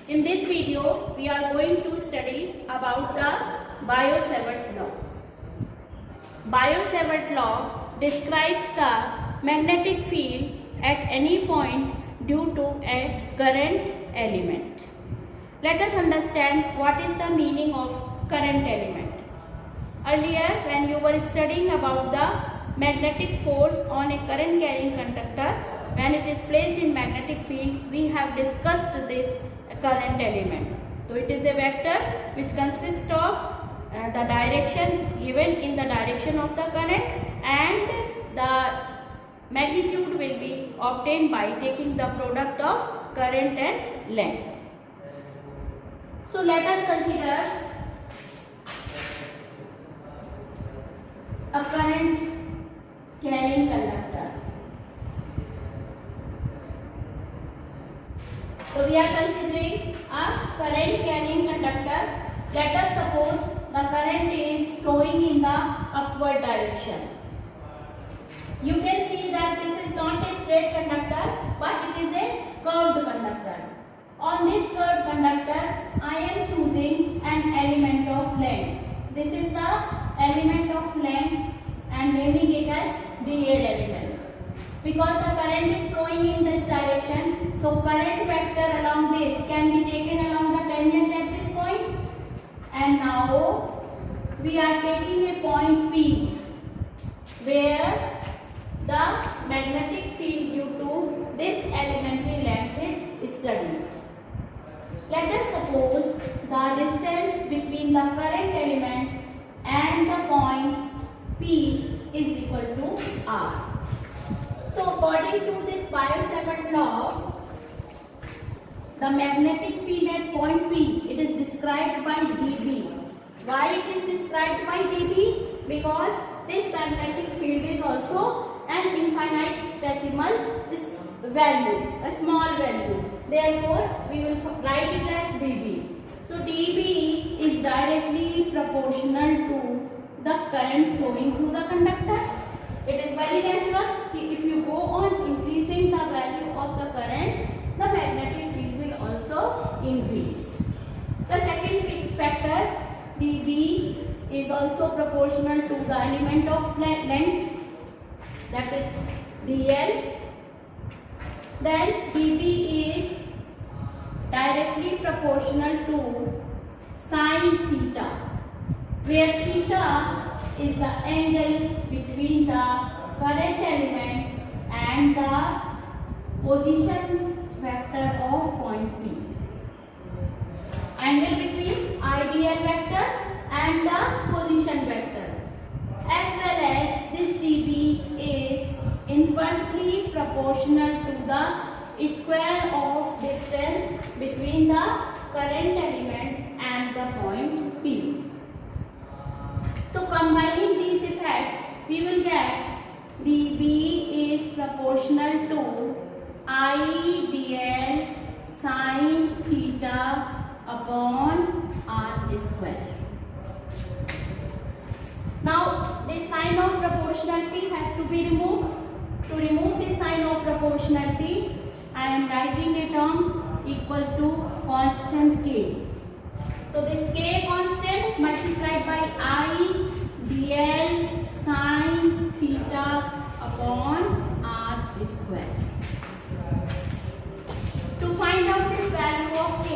In this video, we are going to study about the Biot-Savart law. Biot-Savart law describes the magnetic field at any point due to a current element. Let us understand what is the meaning of current element. Earlier, when you were studying about the magnetic force on a current carrying conductor, when it is placed in magnetic field, we have discussed this current element. So it is a vector which consists of the direction given in the direction of the current, and the magnitude will be obtained by taking the product of current and length. So let us consider a current carrying conductor. So we are considering a current carrying conductor. Let us suppose the current is flowing in the upward direction. You can see that this is not a straight conductor, but it is a curved conductor. On this curved conductor, I am choosing an element of length. This is the element of length and naming it as dl element. Because the current is flowing in this direction, so current vector along this can be taken along the tangent at this point. And now we are taking a point P where the magnetic field due to this elementary length is studied. Let us suppose the distance between the current element and the point P is equal to R. So according to this Biot-Savart law, the magnetic field at point P, it is described by dB. Why it is described by dB? Because this magnetic field is also an infinitesimal value, a small value. Therefore, we will write it as dB. So dB is directly proportional to the current flowing through the conductor. It is very natural. If you go on increasing the value of the current, the magnetic field will also increase. The second factor, dB, is also proportional to the element of length, that is dl. Then dB is directly proportional to sine theta, where theta is the angle between the current element and the position vector of point P. Angle between ideal vector and the position vector. As well as this dB is inversely proportional to the square of distance between the current element and the point P. So combining these effects, we will get dB is proportional to I dl sine theta upon r square. Now this sign of proportionality has to be removed. To remove this sign of proportionality, I am writing a term equal to constant k. So this k constant multiplied by I dl sine theta upon r square. To find out this value of k,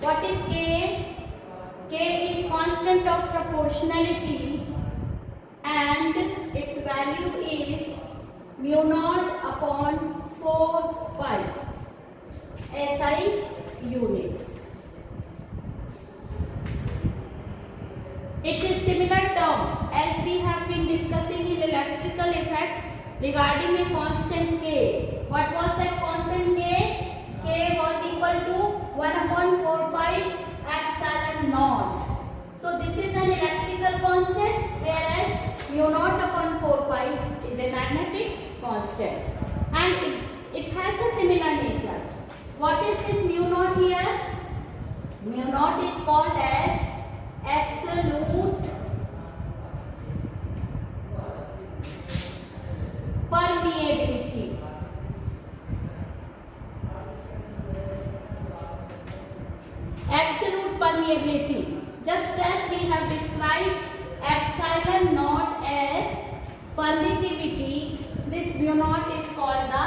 what is k? K is constant of proportionality and its value is mu naught upon 4 pi SI units. It is similar term as we have been discussing in electrical effects regarding a constant k. What was that constant k? K was equal to 1 upon 4 pi epsilon naught. So this is an electrical constant, whereas mu naught upon 4 pi is a magnetic constant. And it has a similar nature. What is this mu naught here? Mu naught is called as absolute permeability. permeability. Just as we have described epsilon naught as permittivity, this mu naught is called the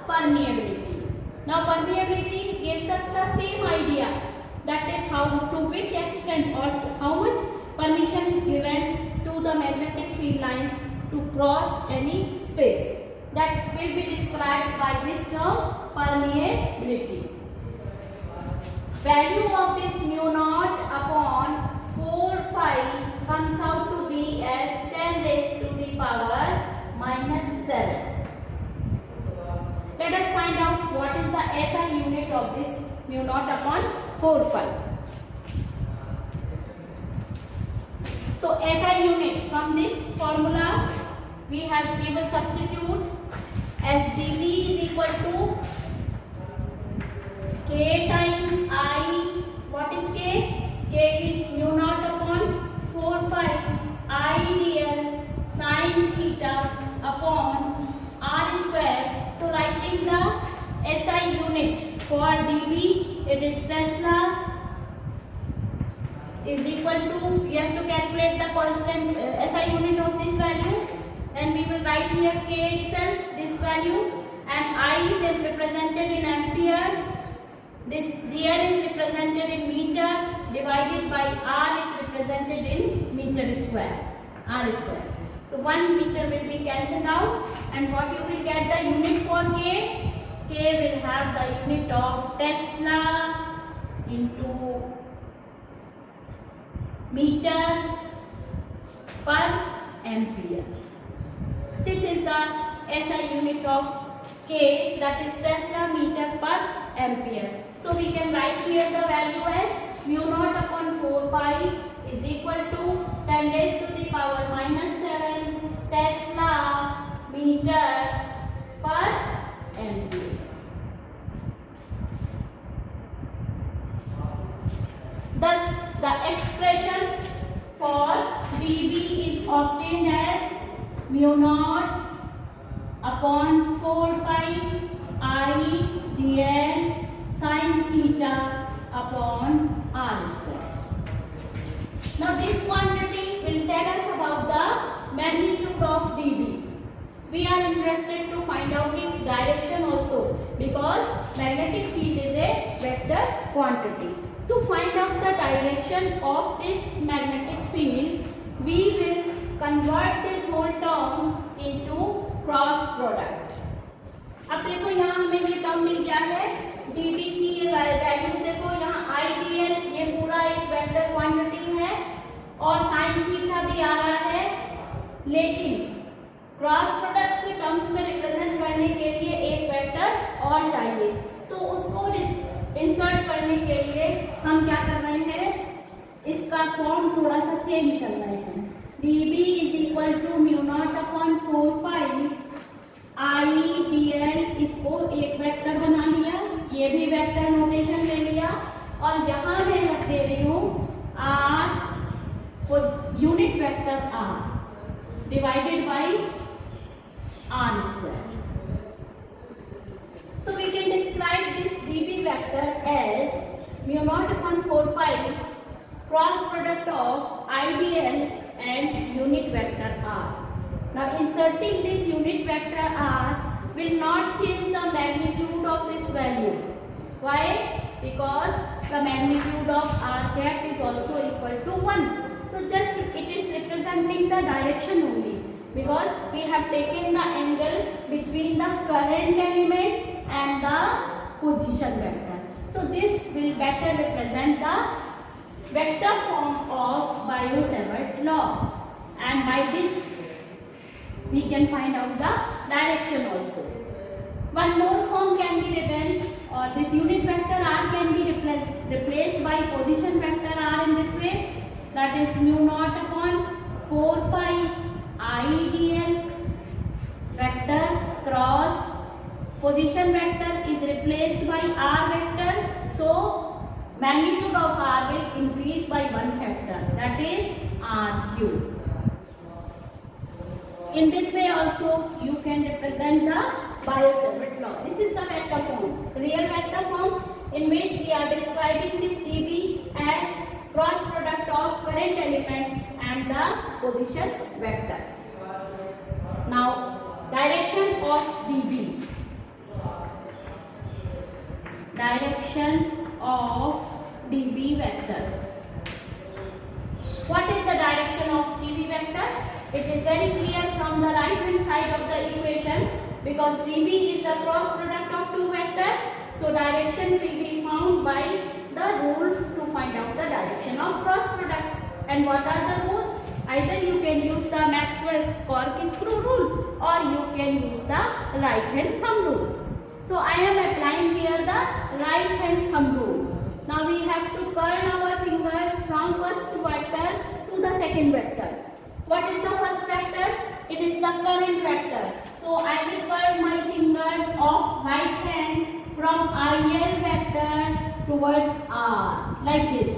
permeability. Now permeability gives us the same idea, that is how to which extent or how much permission is given to the magnetic field lines to cross any space. That will be described by this term permeability. Value of this mu naught upon 4 pi comes out to be as 10 raised to the power minus 7. Let us find out what is the SI unit of this mu naught upon 4 pi. So SI unit, from this formula we will substitute as dV is equal to K times I. What is K? K is mu naught upon 4 pi I dl sin theta upon r square. So writing the SI unit for dV, it is Tesla is equal to, we have to calculate the constant SI unit of this value, and we will write here K itself, this value, and I is represented in amperes, this dl is represented in meter, divided by r is represented in meter square, r square. So 1 meter will be cancelled out, and what you will get the unit for K? K will have the unit of Tesla into meter per ampere. This is the SI unit of K, that is Tesla meter per ampere. So we can write here the value as mu naught upon 4 pi is equal to 10 raised to the power minus 7 Tesla meter per ampere. Thus, the expression for dV is obtained as mu naught upon 4 pi I dl sin theta upon r square. Now this quantity will tell us about the magnitude of dV. We are interested to find out its direction also, because magnetic field is a vector quantity. To find out the direction of this magnetic field, we will convert this whole term into cross product. अब देखो यहाँ हमें ये term मिल गया है D D की ये values. देखो यहाँ आई डी एल ये पूरा एक वेक्टर क्वांटिटी है और साइन थीटा भी आ रहा है, लेकिन क्रॉस प्रोडक्ट के टर्म्स में रिप्रेजेंट करने के लिए एक वेक्टर और चाहिए. तो उसको इंसर्ट करने के लिए हम क्या कर रहे हैं, इसका फॉर्म थोड़ा सा चेंज कर रहे हैं. dB is equal to mu naught upon 4 pi I D L. इसको एक वेक्टर बना लिया, ये भी वेक्टर नोटेशन ले लिया, और यहाँ मैं रख दे रही हूँ R unit vector R divided by R square. So we can describe this dB vector as mu naught upon 4 pi cross product of IDL and unit vector r. Now inserting this unit vector r will not change the magnitude of this value. Why? Because the magnitude of r cap is also equal to 1. So just it is representing the direction only, because we have taken the angle between the current element and the position vector. So this will better represent the vector form of Biot-Savart law, and by this we can find out the direction also. One more form can be written, or this unit vector r can be replaced by position vector r in this way, that is mu naught upon 4 pi IDL vector cross position vector is replaced by r vector. So magnitude of r will increase by one factor, that is r cube. In this way also you can represent the Biot-Savart law. This is the vector form, real vector form, in which we are describing this dB as current element and the position vector. Now direction of dB. Direction of dB vector. What is the direction of dB vector? It is very clear from the right hand side of the equation, because dB is the cross product of two vectors. So direction will be found by the rule to find out the direction of cross product. And what are the rules? Either you can use the Maxwell's corkscrew rule or you can use the right hand thumb rule. So I am applying here the right hand thumb rule. Now we have to curl our fingers from first vector to the second vector. What is the first vector? It is the current vector. So I will curl my fingers of right hand from IL vector towards R, like this.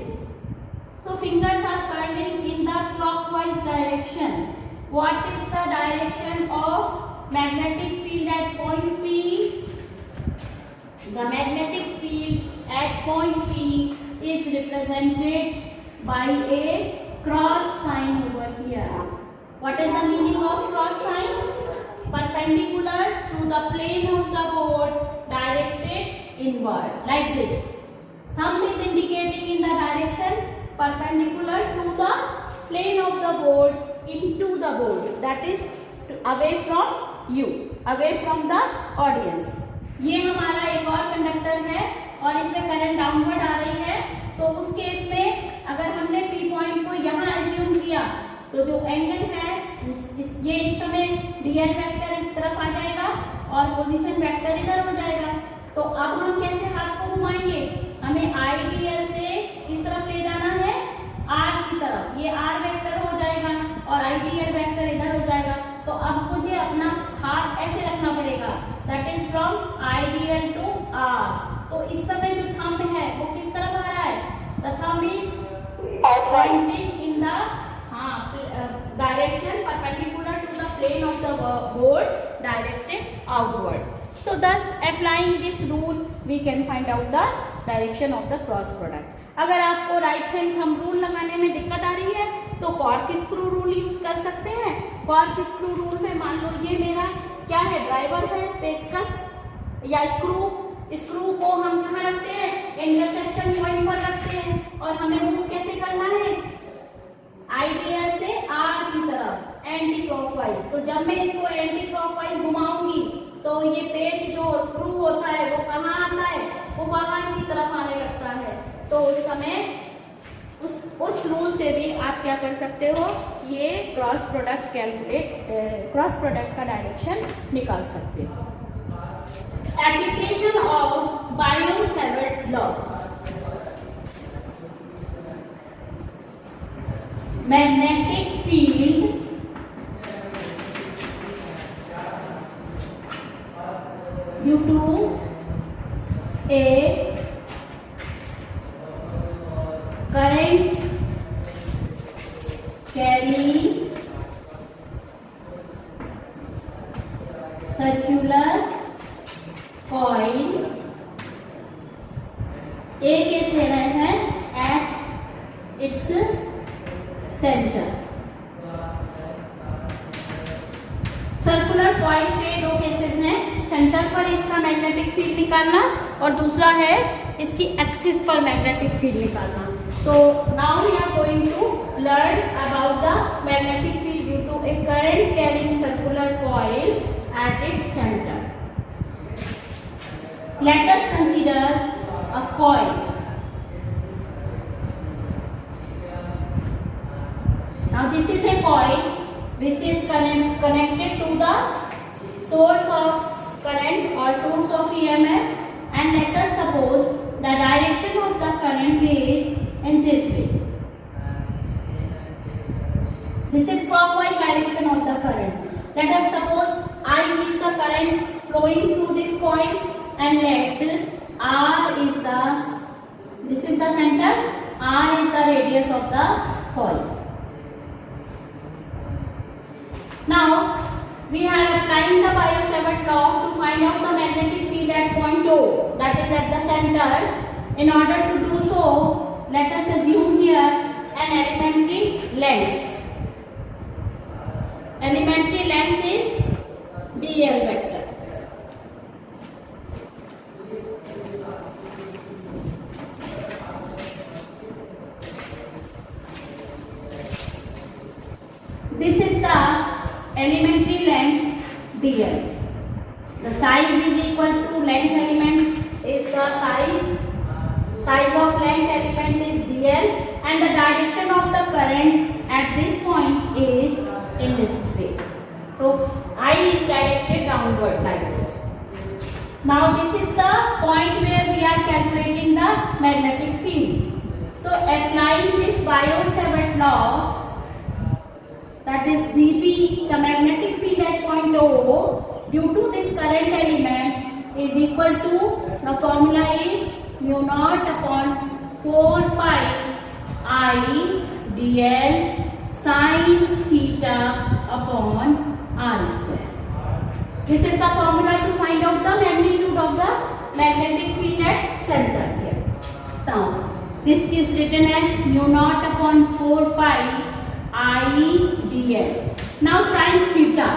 So fingers are curling in the clockwise direction. What is the direction of magnetic field at point P? The magnetic field at point P is represented by a cross sign over here. What is the meaning of cross sign? Perpendicular to the plane of the board, directed inward, like this. Thumb is indicating in the direction perpendicular to the plane of the board, into the board, that is away from you, away from the audience. ये हमारा एक और conductor है और इसमें current downward आ रही है, तो उस केस में अगर हमने P पॉइंट को यहाँ एज्यूम किया तो जो एंगल है ये इस समय रियल वेक्टर इस तरफ आ जाएगा और पोजीशन वेक्टर इधर हो जाएगा। तो अब हम कैसे हाथ को घुमाएंगे? हमें आइडियल से किस तरफ ले जाना है? R की तरफ। ये R वेक्टर हो जाएगा और आइडियल वेक्टर इधर हो जाएगा। तो अब मुझे अपना हाथ ऐसे रखना पड़ेगा, that is from ideal to R। तो इस समय जो थंब है वो किस तरफ आ रहा है? The thumb is pointing in the direction perpendicular to the plane of the board, directed outward. So thus applying this rule we can find out the direction of the cross product. अगर आपको right hand thumb rule लगाने में दिक्कत आ रही है तो corkscrew rule use कर सकते हैं। कॉर्कस्क्रू रूल में मान लो ये मेरा क्या है, ड्राइवर है, पेचकस या स्क्रू। स्क्रू को हम कहाँ रखते हैं? इंटरसेक्शन पॉइंट पर रखते हैं। और हमें मूव कैसे करना है? आइडियल से R की तरफ एंटी क्लॉकवाइज। तो जब मैं इसको एंटी क्लॉकवाइज घुमाऊंगी तो ये पेच जो स्क्रू होता है वो कहाँ आता है? वो बाहर की तरफ आने लगता है। तो उस समय उस रूल से भी आप क्या कर सकते हो, ये क्रॉस प्रोडक्ट का डायरेक्शन निकाल सकते हो। Application of bio-Savart law. Magnetic field due to a current carrying circular coil, A case ले रहे हैं, at its centre. Circular coil के दो केसेस हैं, सेंटर पर इसका मैग्नेटिक फील्ड निकालना और दूसरा है इसकी एक्सिस पर मैग्नेटिक फील्ड निकालना। तो now we are going to learn about the magnetic field due to a current carrying circular coil at its centre. Let us consider a coil. Now this is a coil which is connected to the source of current or source of EMF, and let us suppose the direction of the current is in this way. This is clockwise direction of the current. Let us suppose I is the current flowing through this coil and let R is this is the center, R is the radius of the coil. Now we are applying the Biot-Savart law to find out the magnetic field at point O, that is at the center. In order to do so, let us assume here an elementary length. Elementary length is dl vector. This is the elementary length dl. The size is equal to length element is the size of length element is dl, and the direction of the current at this point is in this way. So I is directed downward like this. Now this is the point where we are calculating the magnetic field. So applying this Biot-Savart law, that is dB, the magnetic field at point O due to this current element is equal to, the formula is mu naught upon 4 pi I dl sin theta upon r square. This is the formula to find out the magnitude of the magnetic field at center here. Now this is written as mu naught upon 4 pi I dl. Now sin theta.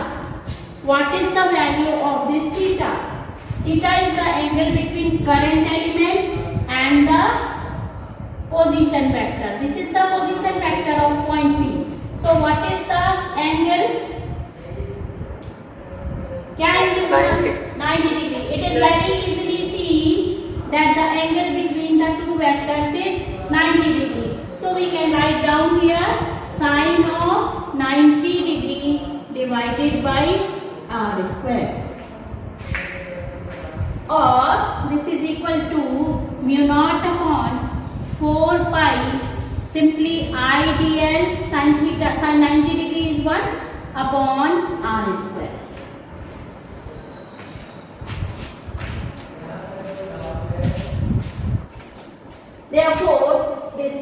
What is the value of this theta? Theta is the angle between current element and the position vector. This is the position vector of point P. So what is the angle? क्या angle? 90 degree. It is very easily seen that the angle between the two vectors is 90 degree. So we can write down here sine of 90 degree divided by r square, or this is equal to mu naught upon 4 pi simply I dl sin theta sin 90 degree is 1 upon r square. Therefore this,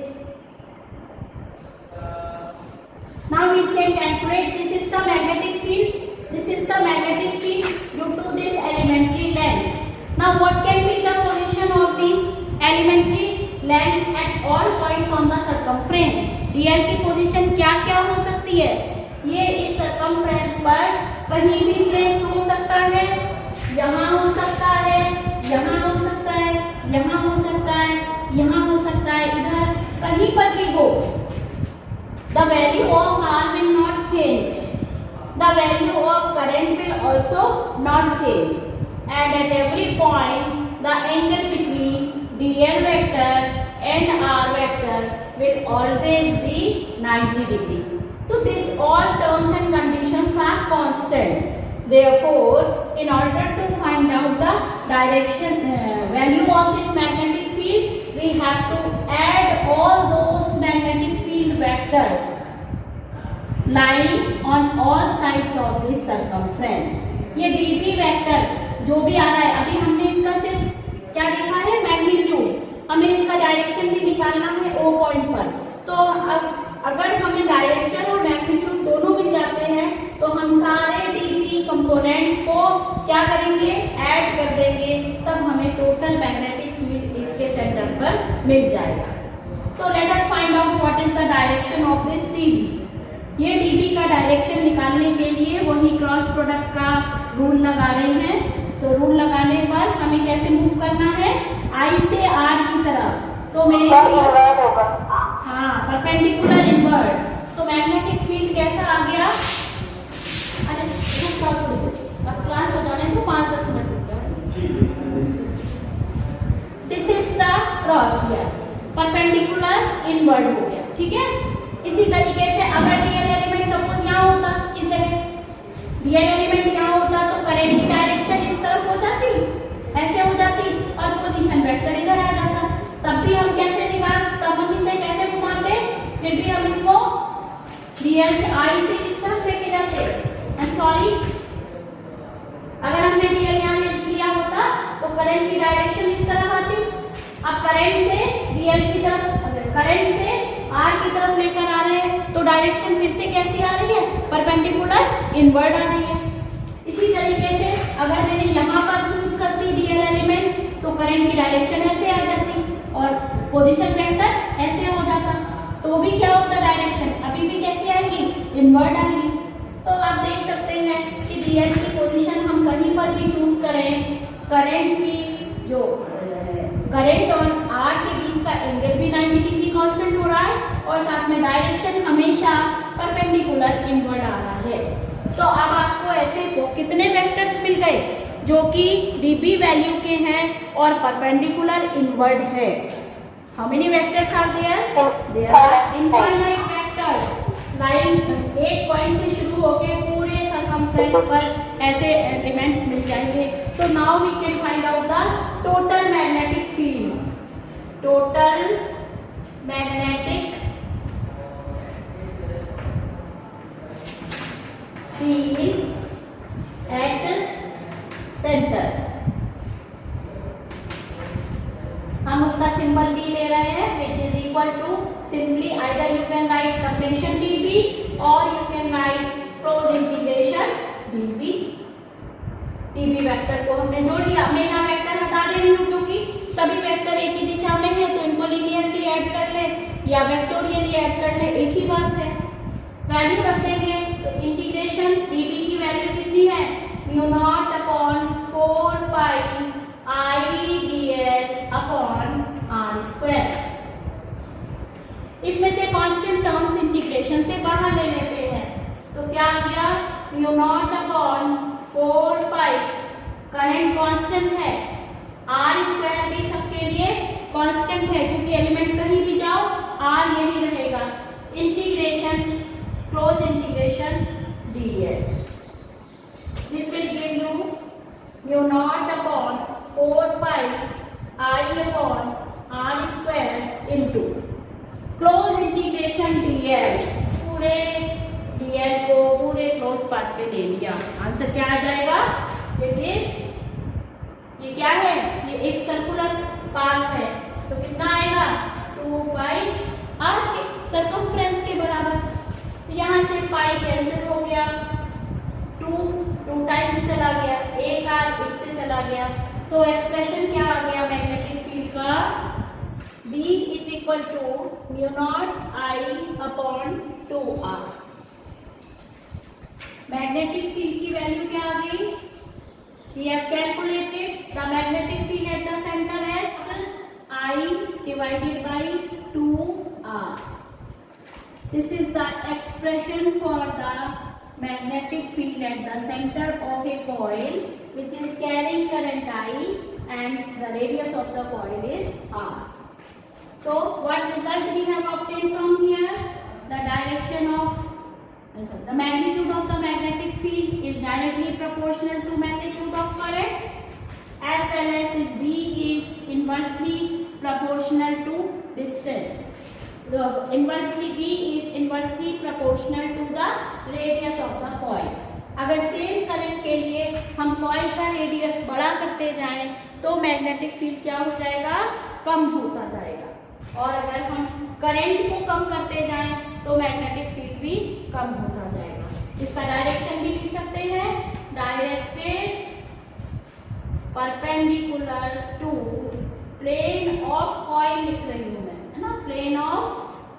now we can calculate, this is the magnetic field. This is the magnetic field due to this elementary length. Now what can be the position of this elementary length at all points on the circumference? dl की position क्या क्या हो सकती है? ये इस circumference पर कहीं भी प्लेस हो सकता है, यहाँ हो सकता है, यहाँ हो सकता है, यहाँ हो सकता है, यहाँ हो सकता है, इधर कहीं पर भी हो. The value of r will not change. The value of current will also not change, and at every point the angle between dl vector and r vector will always be 90 degree. So these all terms and conditions are constant. Therefore, in order to find out the direction value of this magnetic field, we have to add all those magnetic field vectors lying on all sides of this circumference. ये dB vector जो भी आ रहा है, अभी हमने इसका सिर्फ क्या देखा है, मैग्नीट्यूड. हमें इसका डायरेक्शन भी निकालना है O पॉइंट पर. तो अगर हमें डायरेक्शन और मैग्नीट्यूड दोनों मिल जाते हैं तो हम सारे dB कंपोनेंट्स को क्या करेंगे, ऐड कर देंगे, तब हमें टोटल मैग्नेटिक फील्ड इसके सेंटर पर मिल जाएगा. तो let us find out what is the direction of this dB. ये dB का डायरेक्शन निकालने के लिए वही क्रॉस प्रोडक्ट का रूल लगा रहे हैं. तो रूल लगाने पर हमें कैसे मूव करना है, I से R की तरफ. तो मेरे हाँ परपेंडिकुलर इनवर्ड. तो मैग्नेटिक फील्ड कैसा आ गया, अरे अब क्लास हो जाने तो 5-10 मिनट रुक जाए. This is the cross here, perpendicular inward हो गया. ठीक है. इसी तरीके से अगर डीएल एलिमेंट सपोज यहाँ होता, इस जगह डीएल एलिमेंट यहाँ होता तो करंट की डायरेक्शन इस तरफ हो जाती, ऐसे हो जाती, और पोजीशन वेक्टर इधर आ जाता. तब भी हम कैसे तब हम इसे कैसे घुमाते, फिर भी हम इसको डीएल से आई से किस तरफ लेके जाते. आई एम सॉरी, अगर हमने डीएल यहाँ लिया होता तो करंट की डायरेक्शन इस तरफ आती. अब करंट से डीएल की तरफ, करंट से आर की तरफ लेकर आ रहे हैं तो डायरेक्शन फिर से कैसी आ रही है, परपेंडिकुलर इनवर्ड आ रही है. इसी तरीके से अगर मैंने यहाँ पर चूज करती डीएल एलिमेंट तो करंट की डायरेक्शन ऐसे आ जाती और पोजीशन वेक्टर ऐसे हो जाता. तो तो भी क्या होता डायरेक्शन, अभी भी कैसे आएगी, इनवर्ड आएगी। तो आप देख सकते हैं कि डीएल की पोजीशन हम कहीं पर भी चूज करें, करंट की जो करंट और आर के बीच का एंगल भी 90 डिग्री कांस्टेंट हो रहा है और साथ में डायरेक्शन हमेशा परपेंडिकुलर इनवर्ड आ रहा है। तो अब आपको ऐसे तो कितने वेक्टर्स मिल गए जो कि dB वैल्यू के हैं और परपेंडिकुलर इनवर्ड है। How many vectors are there? There are infinite vectors line एक पॉइंट से शुरू होके पूरे सरकमफ्रेंस पर ऐसे एलिमेंट्स मिल जाएंगे। तो now we can find out the total magnetic field. Total magnetic field at centre, हम उसका सिंबल B ले रहे हैं which is equal to simply either you can write summation dB or you can write cross integration dB। dB vector को हमने जोड़ लिया। मैं यहाँ वेक्टर हटा दे रही हूँ क्योंकि सभी वेक्टर एक ही दिशा में है, तो इनको लीनियरली ऐड कर ले या वेक्टोरियली ऐड कर ले, एक ही बात है। वैल्यू रख देंगे तो इंटीग्रेशन dB की वैल्यू कितनी है, mu naught upon 4 pi I dl upon R square. इसमें से कांस्टेंट टर्म्स इंटीग्रेशन से बाहर ले लेते हैं तो क्या आ गया, म्यू नॉट अपॉन 4 पाई, करंट कांस्टेंट है, आर स्क्वायर भी सबके लिए कांस्टेंट है क्योंकि एलिमेंट कहीं भी जाओ आर यही रहेगा, integration close integration dl। This will give you mu naught upon 4 pi I upon R square into close integration dl। पूरे dl को पूरे क्लोज पार्ट पे ले लिया। आंसर क्या आ जाएगा, इट इज, ये क्या है, ये एक सर्कुलर पाथ है तो कितना आएगा 2 पाई आर के सर्कमफ्रेंस के बराबर। यहाँ से पाई कैंसिल हो गया, 2 टाइम्स चला गया, एक आर इससे चला गया, तो एक्सप्रेशन क्या आ गया मैग्नेटिक फील्ड का, B is equal to mu naught I upon 2r। Magnetic field की वैल्यू क्या आ गई, we have calculated the magnetic field at the center as I divided by 2r. This is the expression for the magnetic field at the center of a coil which is carrying current I and the radius of the coil is r. So what result we have obtained from here, the direction of the magnitude of the magnetic field is directly proportional to magnitude of current, as well as this B is inversely proportional to distance. The inversely B is inversely proportional to the radius of the coil. अगर same current के लिए हम coil का radius बड़ा करते जाएं तो magnetic field क्या हो जाएगा, कम होता जाएगा, और अगर हम करंट को कम करते जाएं तो मैग्नेटिक फील्ड भी कम होता जाएगा। इसका डायरेक्शन भी लिख सकते हैं, directed perpendicular to plane of coil लिख रही हूं मैं, है ना, प्लेन ऑफ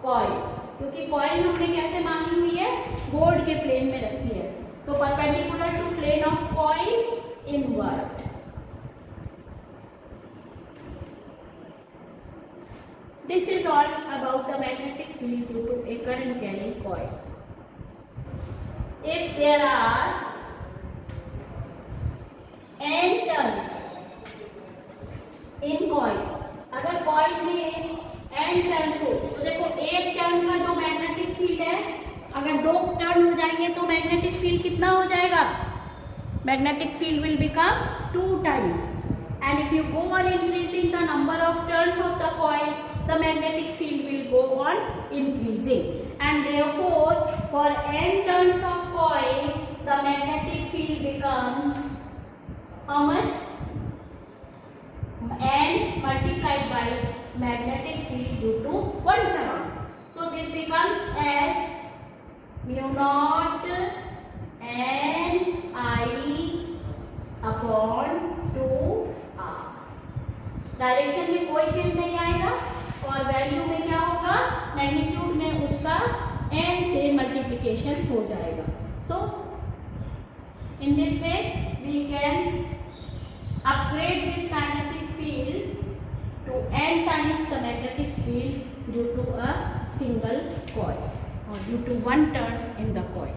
कॉइल, क्योंकि कॉइल हमने कैसे मानी हुई है, बोर्ड के प्लेन में रखी है, तो perpendicular to plane of coil inward. This is all about the magnetic field due to a current carrying coil. If there are n turns in coil, अगर coil में n turns हो तो देखो एक टर्न का जो मैग्नेटिक फील्ड है, अगर 2 टर्न हो जाएंगे तो मैग्नेटिक फील्ड कितना हो जाएगा, magnetic field will become 2 times, and if you go on increasing the number of turns of the coil, the magnetic field will go on increasing, and therefore for n turns of coil the magnetic field becomes how much, n multiplied by magnetic field due to 1 turn. So this becomes as mu naught n I upon 2r। Direction में कोई change नहीं आएगा और value में क्या होगा, magnitude में multiplication हो जाएगा. So in this way we can upgrade this magnetic field to n times the magnetic field due to a single coil or due to one turn in the coil.